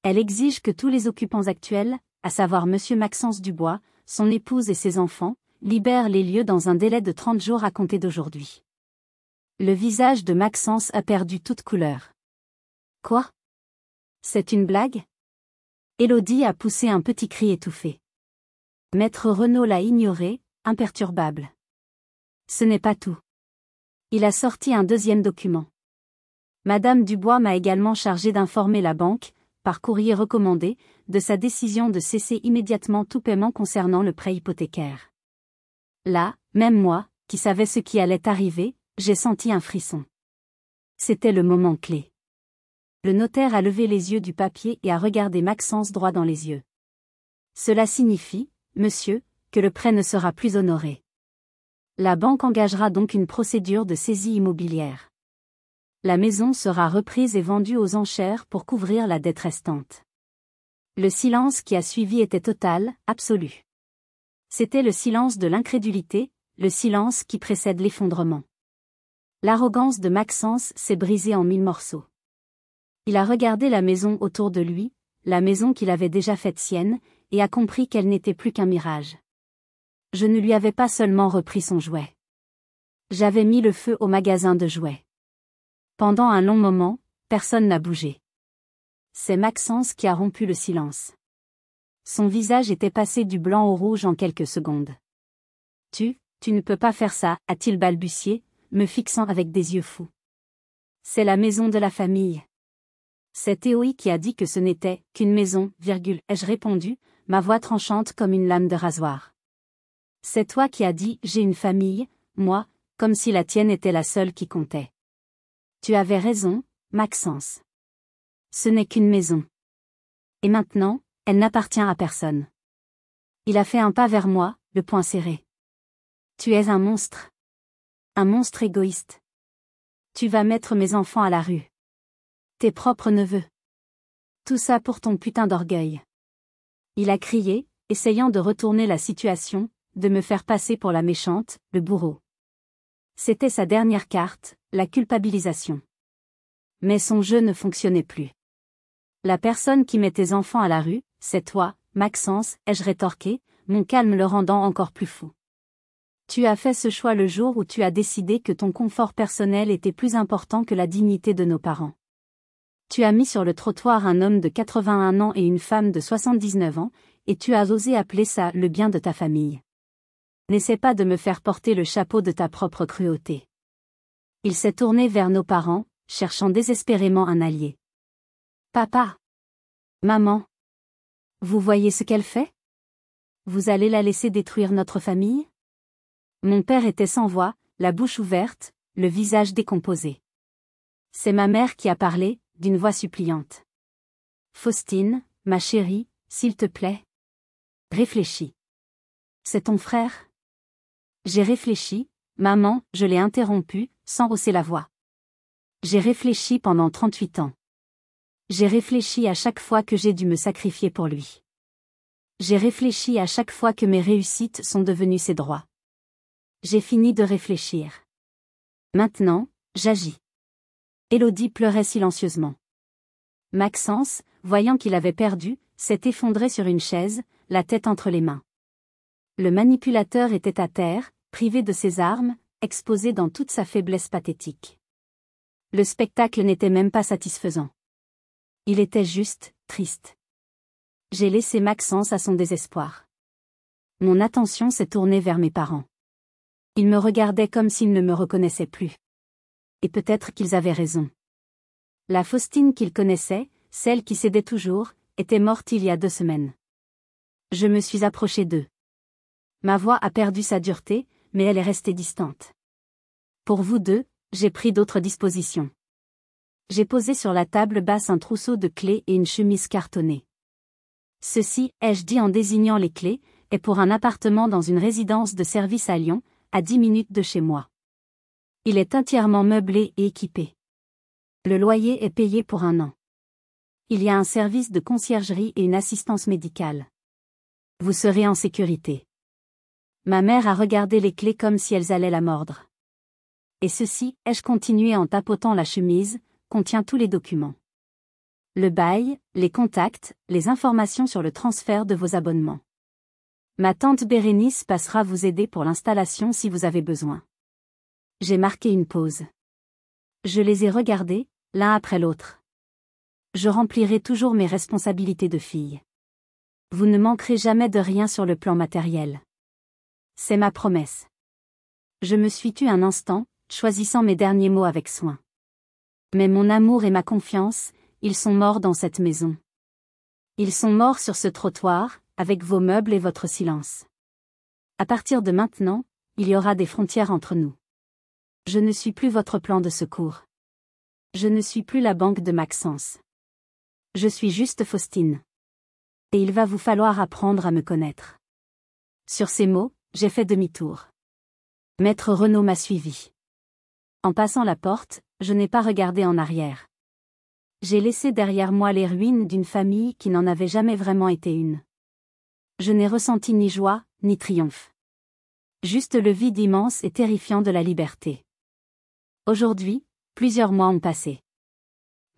Speaker 1: Elle exige que tous les occupants actuels, à savoir Monsieur Maxence Dubois, son épouse et ses enfants, libèrent les lieux dans un délai de 30 jours à compter d'aujourd'hui. Le visage de Maxence a perdu toute couleur. Quoi? C'est une blague? Élodie a poussé un petit cri étouffé. Maître Renaud l'a ignoré, imperturbable. Ce n'est pas tout. Il a sorti un deuxième document. Madame Dubois m'a également chargé d'informer la banque, par courrier recommandé, de sa décision de cesser immédiatement tout paiement concernant le prêt hypothécaire. Là, même moi, qui savais ce qui allait arriver, j'ai senti un frisson. C'était le moment clé. Le notaire a levé les yeux du papier et a regardé Maxence droit dans les yeux. Cela signifie, monsieur, que le prêt ne sera plus honoré. La banque engagera donc une procédure de saisie immobilière. La maison sera reprise et vendue aux enchères pour couvrir la dette restante. Le silence qui a suivi était total, absolu. C'était le silence de l'incrédulité, le silence qui précède l'effondrement. L'arrogance de Maxence s'est brisée en 1000 morceaux. Il a regardé la maison autour de lui, la maison qu'il avait déjà faite sienne, et a compris qu'elle n'était plus qu'un mirage. Je ne lui avais pas seulement repris son jouet. J'avais mis le feu au magasin de jouets. Pendant un long moment, personne n'a bougé. C'est Maxence qui a rompu le silence. Son visage était passé du blanc au rouge en quelques secondes. Tu ne peux pas faire ça, a-t-il balbutié, me fixant avec des yeux fous. C'est la maison de la famille. C'est Théoï qui a dit que ce n'était qu'une maison, ai-je répondu, ma voix tranchante comme une lame de rasoir. C'est toi qui as dit j'ai une famille, moi, comme si la tienne était la seule qui comptait. Tu avais raison, Maxence. Ce n'est qu'une maison. Et maintenant, elle n'appartient à personne. Il a fait un pas vers moi, le poing serré. Tu es un monstre. Un monstre égoïste. Tu vas mettre mes enfants à la rue. Tes propres neveux. Tout ça pour ton putain d'orgueil. Il a crié, essayant de retourner la situation, de me faire passer pour la méchante, le bourreau. C'était sa dernière carte, la culpabilisation. Mais son jeu ne fonctionnait plus. La personne qui met tes enfants à la rue, c'est toi, Maxence, ai-je rétorqué, mon calme le rendant encore plus fou. Tu as fait ce choix le jour où tu as décidé que ton confort personnel était plus important que la dignité de nos parents. Tu as mis sur le trottoir un homme de 81 ans et une femme de 79 ans, et tu as osé appeler ça le bien de ta famille. N'essaie pas de me faire porter le chapeau de ta propre cruauté. Il s'est tourné vers nos parents, cherchant désespérément un allié. Papa. Maman. Vous voyez ce qu'elle fait? Vous allez la laisser détruire notre famille? Mon père était sans voix, la bouche ouverte, le visage décomposé. C'est ma mère qui a parlé, d'une voix suppliante. Faustine, ma chérie, s'il te plaît. Réfléchis. C'est ton frère? J'ai réfléchi, maman, je l'ai interrompu, sans hausser la voix. J'ai réfléchi pendant 38 ans. J'ai réfléchi à chaque fois que j'ai dû me sacrifier pour lui. J'ai réfléchi à chaque fois que mes réussites sont devenues ses droits. J'ai fini de réfléchir. Maintenant, j'agis. Élodie pleurait silencieusement. Maxence, voyant qu'il avait perdu, s'est effondré sur une chaise, la tête entre les mains. Le manipulateur était à terre, privé de ses armes, exposé dans toute sa faiblesse pathétique. Le spectacle n'était même pas satisfaisant. Il était juste, triste. J'ai laissé Maxence à son désespoir. Mon attention s'est tournée vers mes parents. Ils me regardaient comme s'ils ne me reconnaissaient plus. Et peut-être qu'ils avaient raison. La Faustine qu'ils connaissaient, celle qui cédait toujours, était morte il y a 2 semaines. Je me suis approchée d'eux. Ma voix a perdu sa dureté, mais elle est restée distante. Pour vous deux, j'ai pris d'autres dispositions. J'ai posé sur la table basse un trousseau de clés et une chemise cartonnée. Ceci, ai-je dit en désignant les clés, est pour un appartement dans une résidence de service à Lyon, à 10 minutes de chez moi. Il est entièrement meublé et équipé. Le loyer est payé pour 1 an. Il y a un service de conciergerie et une assistance médicale. Vous serez en sécurité. Ma mère a regardé les clés comme si elles allaient la mordre. Et ceci, ai-je continué en tapotant la chemise, contient tous les documents. Le bail, les contacts, les informations sur le transfert de vos abonnements. Ma tante Bérénice passera vous aider pour l'installation si vous avez besoin. J'ai marqué une pause. Je les ai regardés, l'un après l'autre. Je remplirai toujours mes responsabilités de fille. Vous ne manquerez jamais de rien sur le plan matériel. C'est ma promesse. Je me suis tue un instant, choisissant mes derniers mots avec soin. Mais mon amour et ma confiance, ils sont morts dans cette maison. Ils sont morts sur ce trottoir, avec vos meubles et votre silence. À partir de maintenant, il y aura des frontières entre nous. Je ne suis plus votre plan de secours. Je ne suis plus la banque de Maxence. Je suis juste Faustine. Et il va vous falloir apprendre à me connaître. Sur ces mots, j'ai fait demi-tour. Maître Renaud m'a suivi. En passant la porte, je n'ai pas regardé en arrière. J'ai laissé derrière moi les ruines d'une famille qui n'en avait jamais vraiment été une. Je n'ai ressenti ni joie, ni triomphe. Juste le vide immense et terrifiant de la liberté. Aujourd'hui, plusieurs mois ont passé.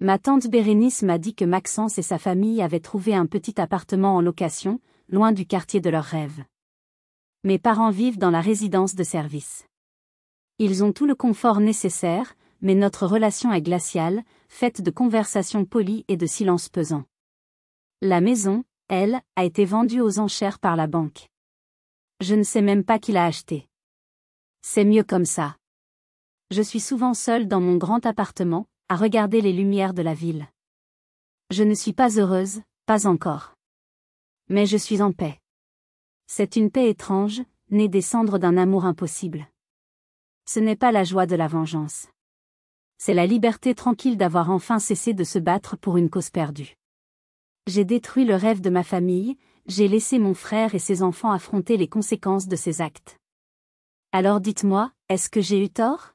Speaker 1: Ma tante Bérénice m'a dit que Maxence et sa famille avaient trouvé un petit appartement en location, loin du quartier de leurs rêves. Mes parents vivent dans la résidence de service. Ils ont tout le confort nécessaire, mais notre relation est glaciale, faite de conversations polies et de silences pesants. La maison, elle, a été vendue aux enchères par la banque. Je ne sais même pas qui l'a achetée. C'est mieux comme ça. Je suis souvent seule dans mon grand appartement, à regarder les lumières de la ville. Je ne suis pas heureuse, pas encore. Mais je suis en paix. C'est une paix étrange, née des cendres d'un amour impossible. Ce n'est pas la joie de la vengeance. C'est la liberté tranquille d'avoir enfin cessé de se battre pour une cause perdue. J'ai détruit le rêve de ma famille, j'ai laissé mon frère et ses enfants affronter les conséquences de ses actes. Alors dites-moi, est-ce que j'ai eu tort ?